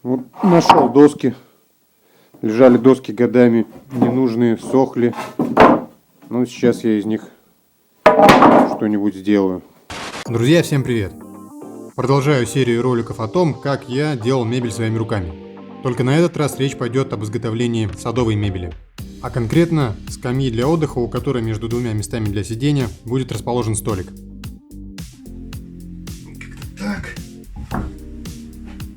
Вот нашел доски. Лежали доски годами, ненужные, сохли. Ну, сейчас я из них что-нибудь сделаю. Друзья, всем привет! Продолжаю серию роликов о том, как я делал мебель своими руками. Только на этот раз речь пойдет об изготовлении садовой мебели. А конкретно скамьи для отдыха, у которой между двумя местами для сидения будет расположен столик. Так.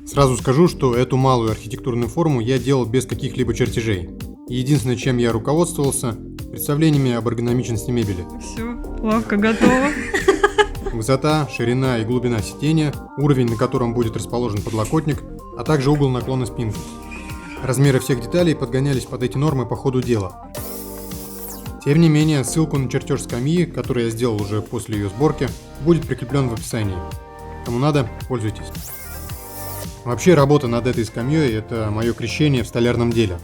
Сразу скажу, что эту малую архитектурную форму я делал без каких-либо чертежей. И единственное, чем я руководствовался, представлениями об эргономичности мебели. Все, лавка готова. Высота, ширина и глубина сидения, уровень, на котором будет расположен подлокотник, а также угол наклона спинки. Размеры всех деталей подгонялись под эти нормы по ходу дела. Тем не менее, ссылку на чертеж скамьи, который я сделал уже после ее сборки, будет прикреплен в описании. Кому надо, пользуйтесь. Вообще, работа над этой скамьей – это мое крещение в столярном деле.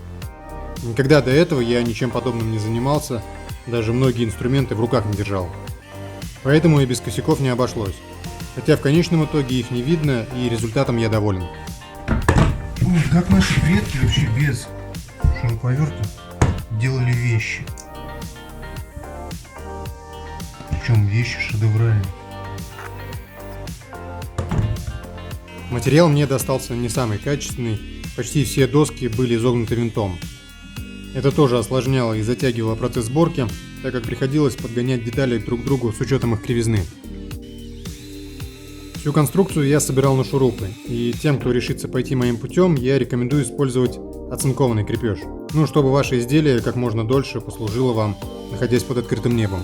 Никогда до этого я ничем подобным не занимался, даже многие инструменты в руках не держал. Поэтому и без косяков не обошлось. Хотя в конечном итоге их не видно, и результатом я доволен. Ой, как наши предки вообще без шуруповерта делали вещи. Причем вещи шедевральные. Материал мне достался не самый качественный, почти все доски были изогнуты винтом. Это тоже осложняло и затягивало процесс сборки, так как приходилось подгонять детали друг к другу с учетом их кривизны. Всю конструкцию я собирал на шурупы, и тем, кто решится пойти моим путем, я рекомендую использовать оцинкованный крепеж, чтобы ваше изделие как можно дольше послужило вам, находясь под открытым небом.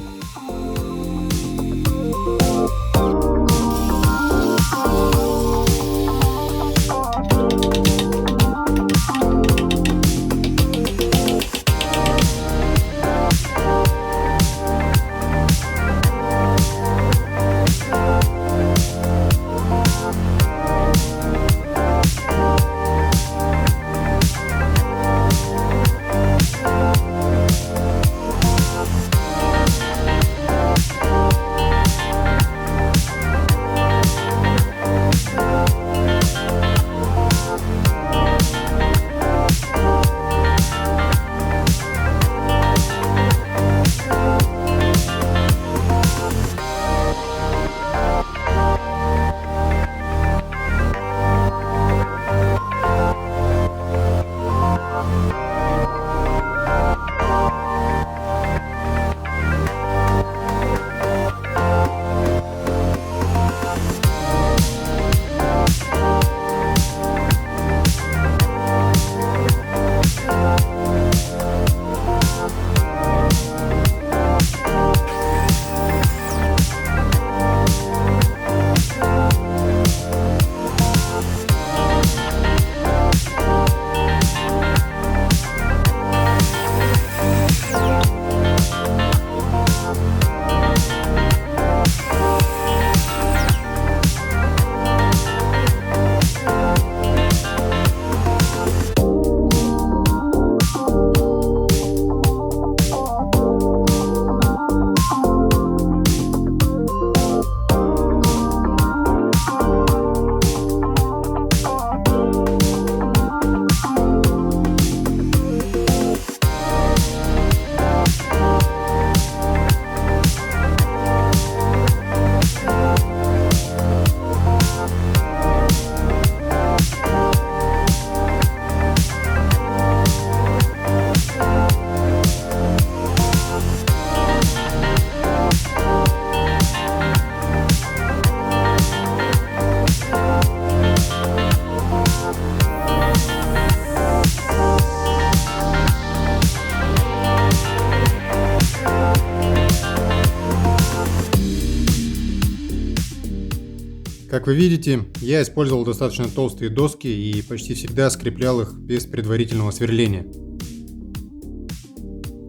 Как вы видите, я использовал достаточно толстые доски и почти всегда скреплял их без предварительного сверления.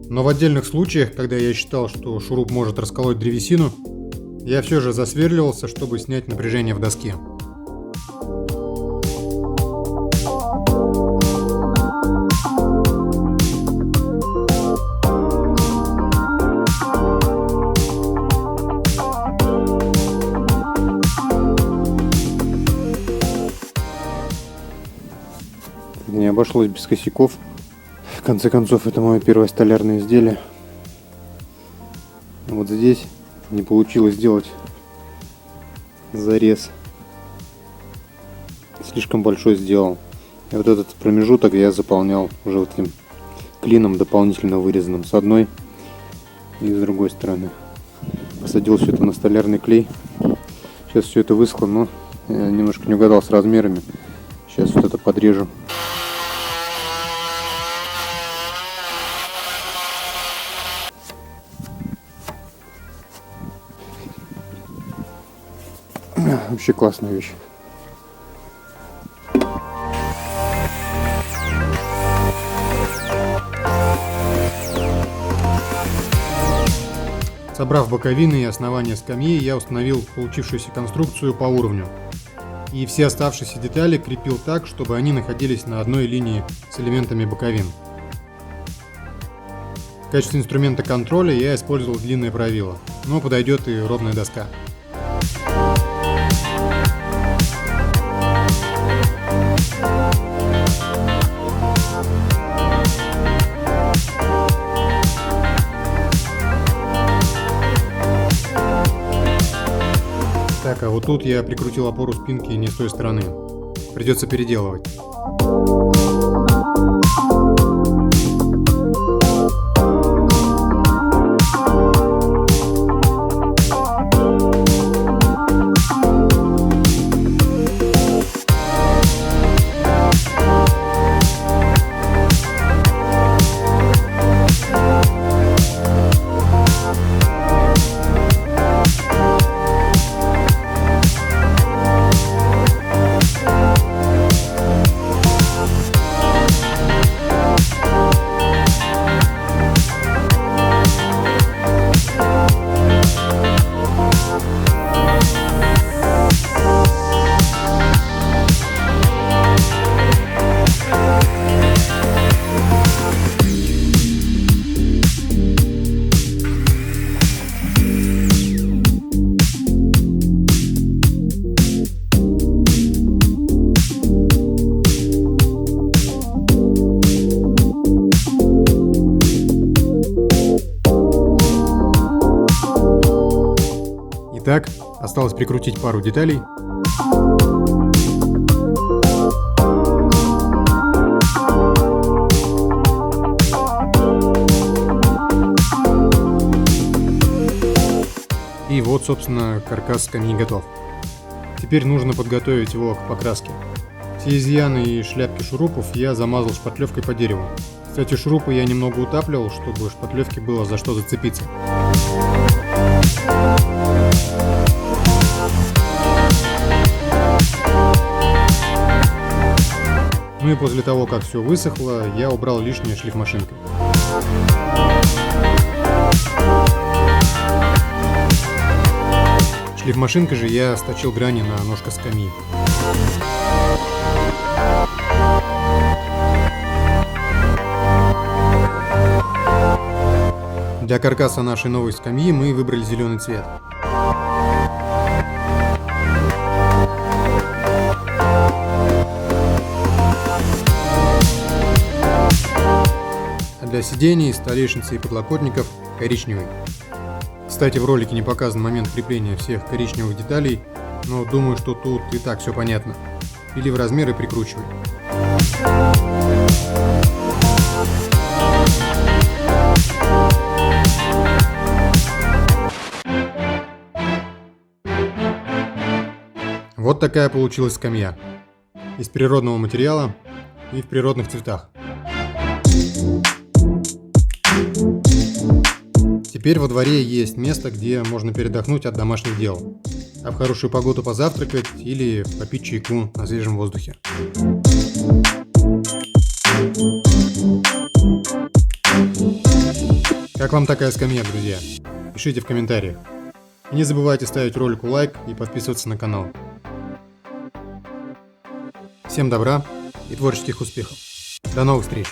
Но в отдельных случаях, когда я считал, что шуруп может расколоть древесину, я все же засверливался, чтобы снять напряжение в доске. Не обошлось без косяков. В конце концов, это мое первое столярное изделие. Вот здесь не получилось сделать зарез. Слишком большой сделал. И вот этот промежуток я заполнял уже вот этим клином дополнительно вырезанным с одной и с другой стороны. Посадил все это на столярный клей. Сейчас все это высохло, но я немножко не угадал с размерами. Сейчас вот это подрежу. Вообще классная вещь. Собрав боковины и основания скамьи, я установил получившуюся конструкцию по уровню. И все оставшиеся детали крепил так, чтобы они находились на одной линии с элементами боковин. В качестве инструмента контроля я использовал длинное правило, но подойдет и ровная доска. Так, а вот тут я прикрутил опору спинки не с той стороны. Придется переделывать. Итак, осталось прикрутить пару деталей. И вот, собственно, каркас скамьи готов. Теперь нужно подготовить его к покраске. Все изъяны и шляпки шурупов я замазал шпатлевкой по дереву. Кстати, шурупы я немного утапливал, чтобы шпатлевке было за что зацепиться. Ну и после того, как все высохло, я убрал лишнее шлифмашинкой. Шлифмашинкой же я сточил грани на ножка скамьи. Для каркаса нашей новой скамьи мы выбрали зеленый цвет. А для сидений, столешницы и подлокотников коричневый. Кстати, в ролике не показан момент крепления всех коричневых деталей, но думаю, что тут и так все понятно. Или в размеры прикручивай. Вот такая получилась скамья. Из природного материала и в природных цветах. Теперь во дворе есть место, где можно передохнуть от домашних дел, а в хорошую погоду позавтракать или попить чайку на свежем воздухе. Как вам такая скамья, друзья? Пишите в комментариях. И не забывайте ставить ролику лайк и подписываться на канал. Всем добра и творческих успехов. До новых встреч!